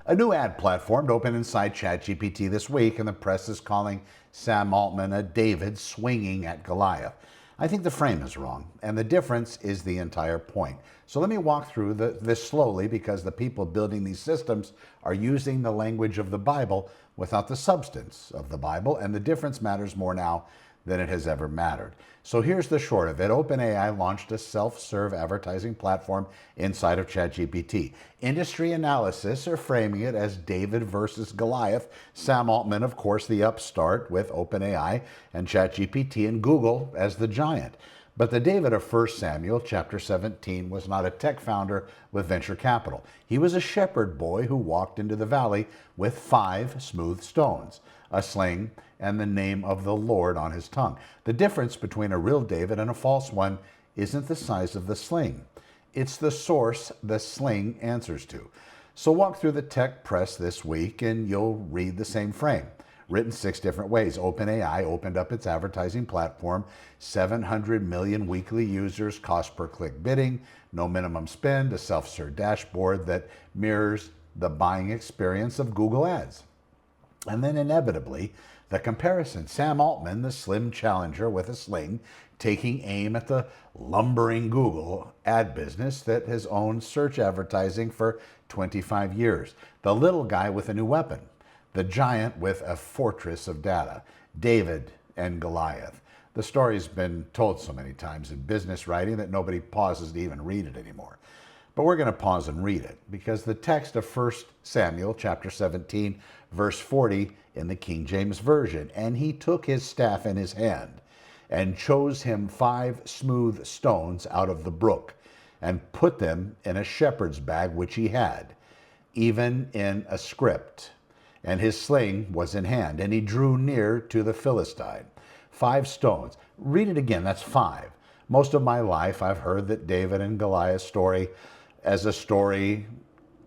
A new ad platform opened inside ChatGPT this week, and the press is calling Sam Altman a David swinging at Goliath. I think the frame is wrong, and the difference is the entire point. So let me walk through this slowly, because the people building these systems are using the language of the Bible without the substance of the Bible, and the difference matters more now than it has ever mattered. So here's the short of it. OpenAI launched a self-serve advertising platform inside of ChatGPT. Industry analysis are framing it as David versus Goliath. Sam Altman, of course, the upstart with OpenAI, and ChatGPT and Google as the giant. But the David of 1 Samuel chapter 17 was not a tech founder with venture capital. He was a shepherd boy who walked into the valley with 5 smooth stones, a sling, and the name of the Lord on his tongue. The difference between a real David and a false one isn't the size of the sling. It's the source the sling answers to. So walk through the tech press this week and you'll read the same frame, written 6 different ways. OpenAI opened up its advertising platform, 700 million weekly users, cost per click bidding, no minimum spend, a self-serve dashboard that mirrors the buying experience of Google Ads. And then inevitably, the comparison. Sam Altman, the slim challenger with a sling, taking aim at the lumbering Google ad business that has owned search advertising for 25 years. The little guy with a new weapon. The giant with a fortress of data. David and Goliath. The story's been told so many times in business writing that nobody pauses to even read it anymore. But we're going to pause and read it, because the text of 1 Samuel chapter 17, verse 40 in the King James Version, and he took his staff in his hand and chose him 5 smooth stones out of the brook and put them in a shepherd's bag which he had, even in a script. And his sling was in hand, and he drew near to the Philistine. 5 stones. Read it again, that's 5. Most of my life I've heard that David and Goliath's story as a story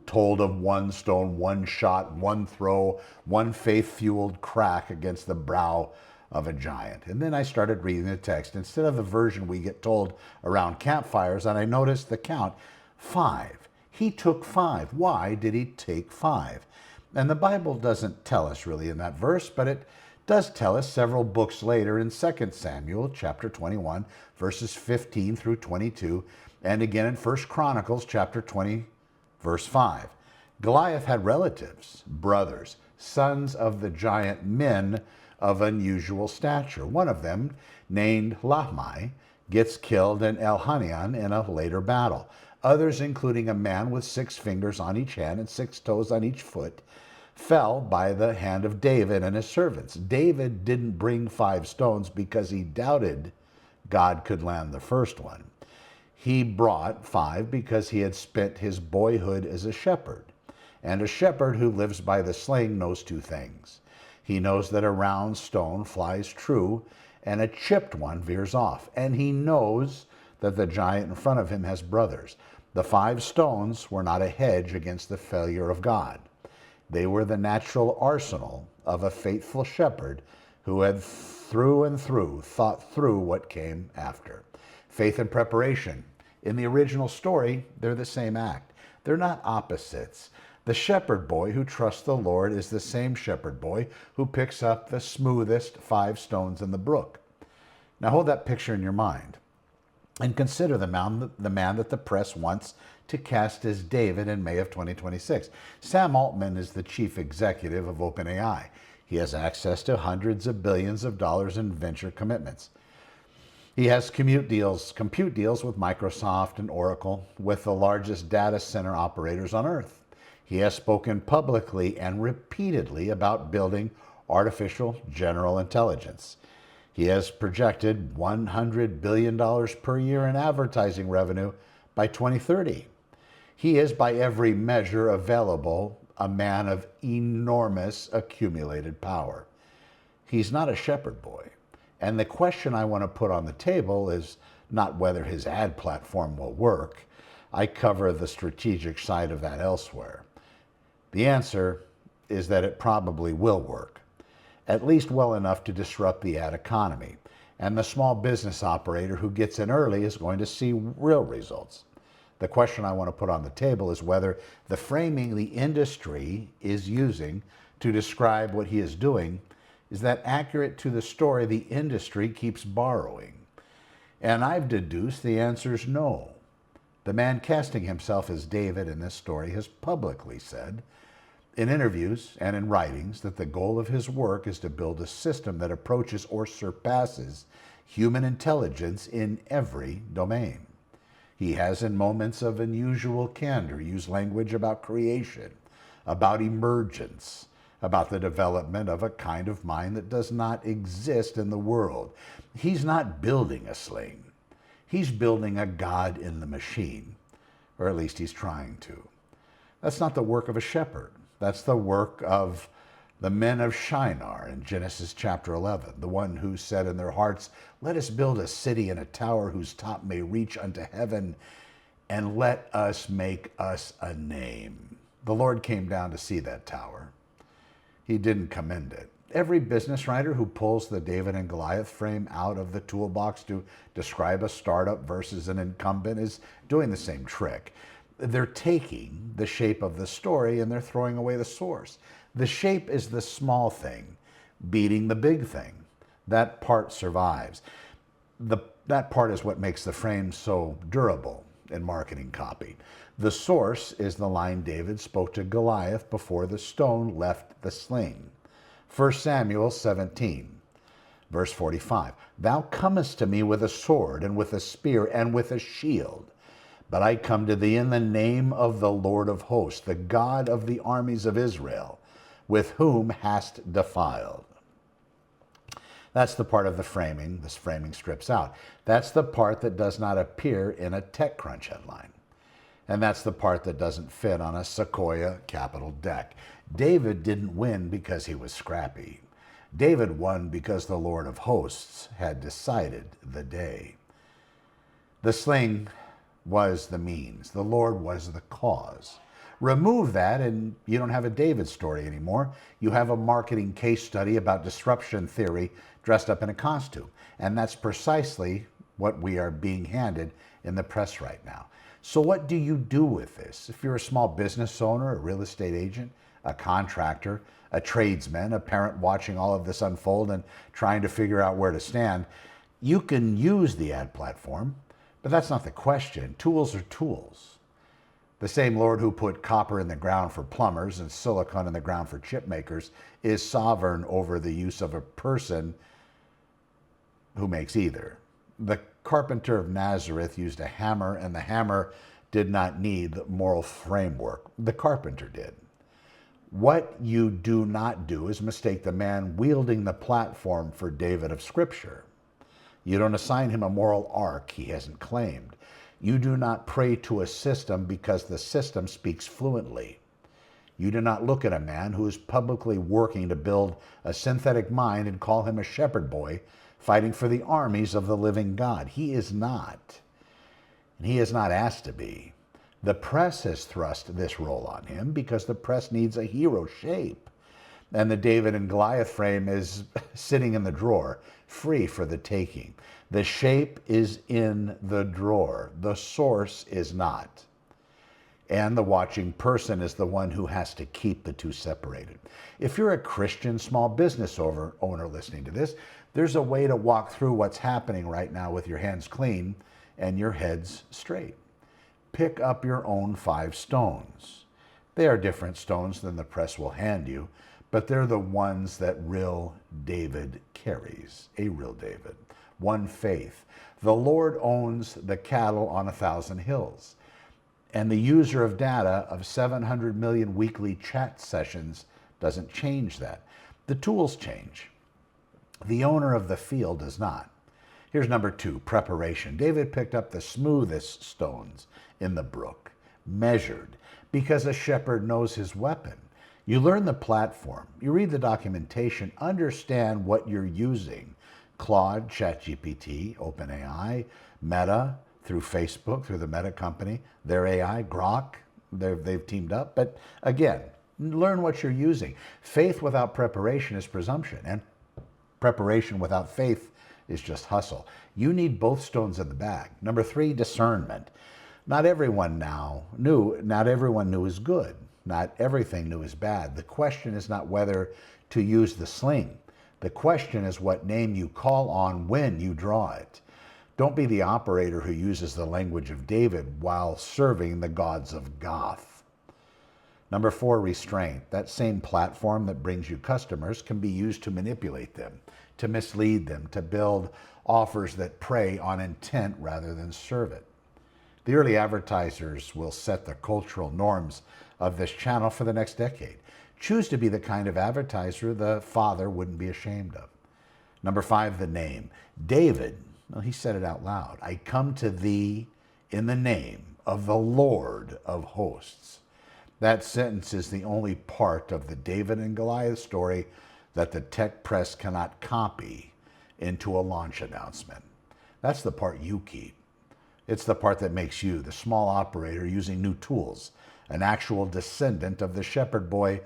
told of 1 stone, 1 shot, 1 throw, 1 faith-fueled crack against the brow of a giant. And then I started reading the text instead of the version we get told around campfires, and I noticed the count, 5. He took 5. Why did he take 5? And the Bible doesn't tell us really in that verse, but it does tell us several books later in 2 Samuel chapter 21, verses 15 through 22, and again in 1 Chronicles chapter 20, verse 5. Goliath had relatives, brothers, sons of the giant, men of unusual stature. One of them, named Lahmi, gets killed in Elhanian in a later battle. Others, including a man with 6 fingers on each hand and 6 toes on each foot, fell by the hand of David and his servants. David didn't bring 5 stones because he doubted God could land the first one. He brought 5 because he had spent his boyhood as a shepherd. And a shepherd who lives by the sling knows 2 things. He knows that a round stone flies true and a chipped one veers off. And he knows that the giant in front of him has brothers. The 5 stones were not a hedge against the failure of God. They were the natural arsenal of a faithful shepherd who had through and through thought through what came after. Faith and preparation. In the original story, they're the same act. They're not opposites. The shepherd boy who trusts the Lord is the same shepherd boy who picks up the smoothest 5 stones in the brook. Now hold that picture in your mind and consider the man that the press wants to cast as David in May of 2026. Sam Altman is the chief executive of OpenAI. He has access to hundreds of billions of dollars in venture commitments. He has compute deals with Microsoft and Oracle, with the largest data center operators on Earth. He has spoken publicly and repeatedly about building artificial general intelligence. He has projected $100 billion per year in advertising revenue by 2030. He is, by every measure available, a man of enormous accumulated power. He's not a shepherd boy. And the question I want to put on the table is not whether his ad platform will work. I cover the strategic side of that elsewhere. The answer is that it probably will work, at least well enough to disrupt the ad economy. And the small business operator who gets in early is going to see real results. The question I want to put on the table is whether the framing the industry is using to describe what he is doing, is that accurate to the story the industry keeps borrowing? And I've deduced the answer is no. The man casting himself as David in this story has publicly said in interviews and in writings that the goal of his work is to build a system that approaches or surpasses human intelligence in every domain. He has, in moments of unusual candor, used language about creation, about emergence, about the development of a kind of mind that does not exist in the world. He's not building a sling. He's building a God in the machine, or at least he's trying to. That's not the work of a shepherd. That's the work of the men of Shinar in Genesis chapter 11, the one who said in their hearts, "Let us build a city and a tower whose top may reach unto heaven, and let us make us a name." The Lord came down to see that tower. He didn't commend it. Every business writer who pulls the David and Goliath frame out of the toolbox to describe a startup versus an incumbent is doing the same trick. They're taking the shape of the story and they're throwing away the source. The shape is the small thing, beating the big thing. That part survives. That part is what makes the frame so durable in marketing copy. The source is the line David spoke to Goliath before the stone left the sling. 1 Samuel 17, verse 45. "Thou comest to me with a sword and with a spear and with a shield. But I come to thee in the name of the Lord of hosts, the God of the armies of Israel, with whom hast defiled." That's the part of the framing this framing strips out. That's the part that does not appear in a TechCrunch headline. And that's the part that doesn't fit on a Sequoia Capital deck. David didn't win because he was scrappy. David won because the Lord of hosts had decided the day. The sling was the means. The Lord was the cause. Remove that and you don't have a David story anymore. You have a marketing case study about disruption theory dressed up in a costume. And that's precisely what we are being handed in the press right now. So what do you do with this? If you're a small business owner, a real estate agent, a contractor, a tradesman, a parent watching all of this unfold and trying to figure out where to stand, you can use the ad platform, but that's not the question. Tools are tools. The same Lord who put copper in the ground for plumbers and silicon in the ground for chip makers is sovereign over the use of a person who makes either. The carpenter of Nazareth used a hammer, and the hammer did not need the moral framework. The carpenter did. What you do not do is mistake the man wielding the platform for David of Scripture. You don't assign him a moral arc he hasn't claimed. You do not pray to a system because the system speaks fluently. You do not look at a man who is publicly working to build a synthetic mind and call him a shepherd boy fighting for the armies of the living God. He is not. And he is not asked to be. The press has thrust this role on him because the press needs a hero shape. And the David and Goliath frame is sitting in the drawer, free for the taking. The shape is in the drawer. The source is not. And the watching person is the one who has to keep the two separated. If you're a Christian small business owner listening to this, there's a way to walk through what's happening right now with your hands clean and your heads straight. Pick up your own 5 stones. They are different stones than the press will hand you, but they're the ones that real David carries, a real David. One faith. The Lord owns the cattle on 1,000 hills. And the user of data of 700 million weekly chat sessions doesn't change that. The tools change. The owner of the field does not. Here's number 2, preparation. David picked up the smoothest stones in the brook, measured, because a shepherd knows his weapon. You learn the platform, you read the documentation, understand what you're using. Claude, ChatGPT, OpenAI, Meta, through Facebook, through the Meta company, their AI, Grok, they've teamed up. But again, learn what you're using. Faith without preparation is presumption, and preparation without faith is just hustle. You need both stones in the bag. Number 3, discernment. Not everyone new is good. Not everything new is bad. The question is not whether to use the sling. The question is what name you call on when you draw it. Don't be the operator who uses the language of David while serving the gods of Goth. Number 4, restraint. That same platform that brings you customers can be used to manipulate them, to mislead them, to build offers that prey on intent rather than serve it. The early advertisers will set the cultural norms of this channel for the next decade. Choose to be the kind of advertiser the Father wouldn't be ashamed of. Number 5, the name. David, well, he said it out loud. I come to thee in the name of the Lord of hosts. That sentence is the only part of the David and Goliath story that the tech press cannot copy into a launch announcement. That's the part you keep. It's the part that makes you, the small operator using new tools, an actual descendant of the shepherd boy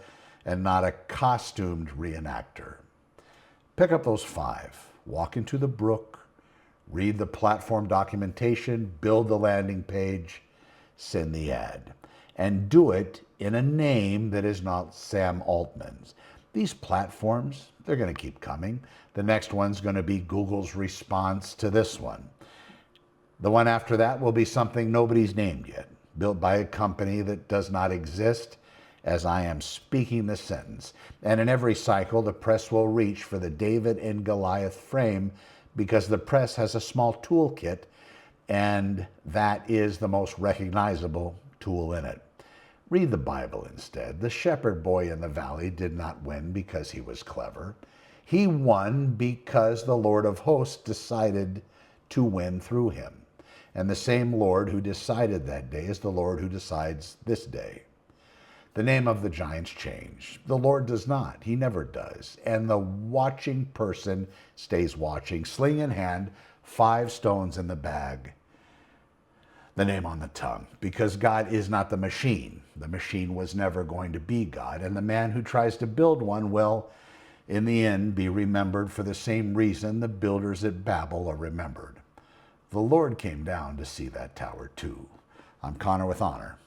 and not a costumed reenactor. Pick up those 5. Walk into the brook, read the platform documentation, build the landing page, send the ad. And do it in a name that is not Sam Altman's. These platforms, they're going to keep coming. The next one's going to be Google's response to this one. The one after that will be something nobody's named yet, built by a company that does not exist as I am speaking this sentence. And in every cycle, the press will reach for the David and Goliath frame because the press has a small toolkit, and that is the most recognizable tool in it. Read the Bible instead. The shepherd boy in the valley did not win because he was clever. He won because the Lord of hosts decided to win through him. And the same Lord who decided that day is the Lord who decides this day. The name of the giants changed. The Lord does not. He never does. And the watching person stays watching, sling in hand, 5 stones in the bag, the name on the tongue. Because God is not the machine. The machine was never going to be God. And the man who tries to build one will, in the end, be remembered for the same reason the builders at Babel are remembered. The Lord came down to see that tower too. I'm Connor with Honor.